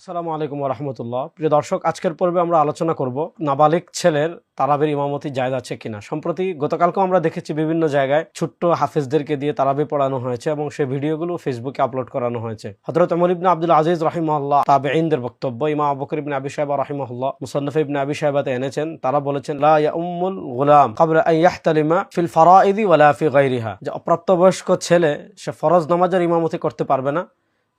আসসালামু আলাইকুম ওয়া রাহমাতুল্লাহ। প্রিয় দর্শক, আজকের পর্বে আমরা আলোচনা করব নাবালিগ ছেলের তারাবির ইমামতি জায়েজ আছে কিনা। সম্প্রতি গতকালকেও আমরা দেখেছি বিভিন্ন জায়গায় ছোট্ট হাফেজদেরকে দিয়ে তারাবি পড়ানো হয়েছে এবং সেই ভিডিওগুলো ফেসবুকে আপলোড করানো হয়েছে। হযরত ওমর ইবনে আব্দুল আজিজ রাহিমাহুল্লাহ তাবেঈনদের বক্তব্য, ইমাম আবু বকর ইবনে আবি শাইবা রাহিমাহুল্লাহ মুসান্নাফ ইবনে আবি শাইবাতে এনেছেন। তারা বলেছেন, লা ইয়াউমুল গুলাম ক্বাবলা আন ইয়াহতালিমা ফিল ফারাইদি ওয়ালা ফি গায়রিহা, যে অপ্রাপ্তবয়স্ক ছেলে সে ফরজ নামাজের ইমামতি করতে পারবে না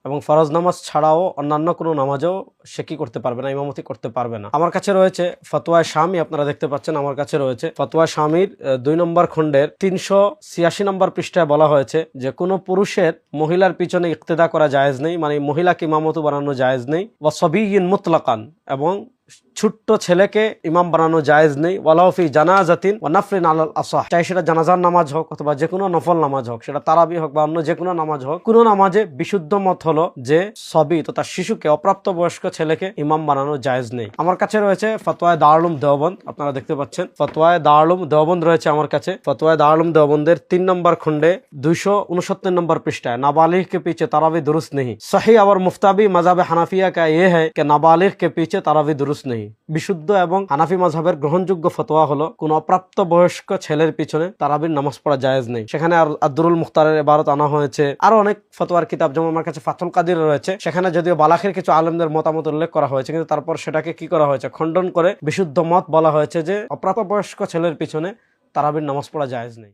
এবং ফরজ নামাজ ছাড়াও অন্যান্য কোনো নামাজও সে কি করতে পারবে না, ইমামতি করতে পারবে না। আমার কাছে রয়েছে ফতোয়া শামী, আপনারা দেখতে পাচ্ছেন আমার কাছে রয়েছে ফতোয়া শামীর 2 নম্বর খণ্ডের 386 নম্বর পৃষ্ঠায় বলা হয়েছে যে কোনো পুরুষের মহিলার পিছনে ইক্তেদা করা জায়েজ নেই, মানে মহিলাকে ইমামতি বানানো জায়েজ নেই। ওয়া সাবিয়্যিন মুতলাকান, এবং ছোট্ট ছেলেকে ইমাম বানানো জায়েজ নেই। ওয়ালাউ ফি জানাজাতিন ওয়া নাফলিন আলাল আসাহ, চাই সেটা জানাজার নামাজ হোক অথবা যে কোনো নফল নামাজ হোক, সেটা তারাবি হোক বা অন্য যে কোনো নামাজ হোক, কোনো নামাজে বিশুদ্ধ মত হলো যে সবি তথা শিশুকে, অপ্রাপ্ত বয়স্ক ছেলেকে ইমাম বানানো জায়েজ নেই। আমার কাছে রয়েছে ফতোয়ায়ে দারুল উলুম দেওবন্দ, আপনারা দেখতে পাচ্ছেন ফতোয়ায়ে দারুল উলুম দেওবন্দ রয়েছে আমার কাছে। ফতোয়ায়ে দারুল উলুম দেওবন্দের 3 নম্বর খণ্ডে 269 নম্বর পৃষ্ঠায়, नाबालिग के पीछे तरावी दुरुस्त नहीं। सही और मुफ्ताबी मज़हब हनाफिया का ये है कि नाबालिग के पीछे तरावी दुरुस्त नहीं। বিশুদ্ধ এবং হানাফি মাযহাবের গ্রহণযোগ্য ফতোয়া হলো কোন অপ্রাপ্ত বয়স্ক ছেলের পিছনে তারাবির নামাজ পড়া জায়েজ নেই। সেখানে আর আদ-দুরুল মুখতারের ইবারত আনা হয়েছে, আরো অনেক ফতোয়ার কিতাব যেমন আমার কাছে ফাতুল কাদির রয়েছে, সেখানে যদিও বালাখের কিছু আলেমদের মতামত উল্লেখ করা হয়েছে, কিন্তু তারপর সেটাকে কি করা হয়েছে, খণ্ডন করে বিশুদ্ধ মত বলা হয়েছে যে অপ্রাপ্ত বয়স্ক ছেলের পিছনে তারাবির নামাজ পড়া জায়েজ নেই।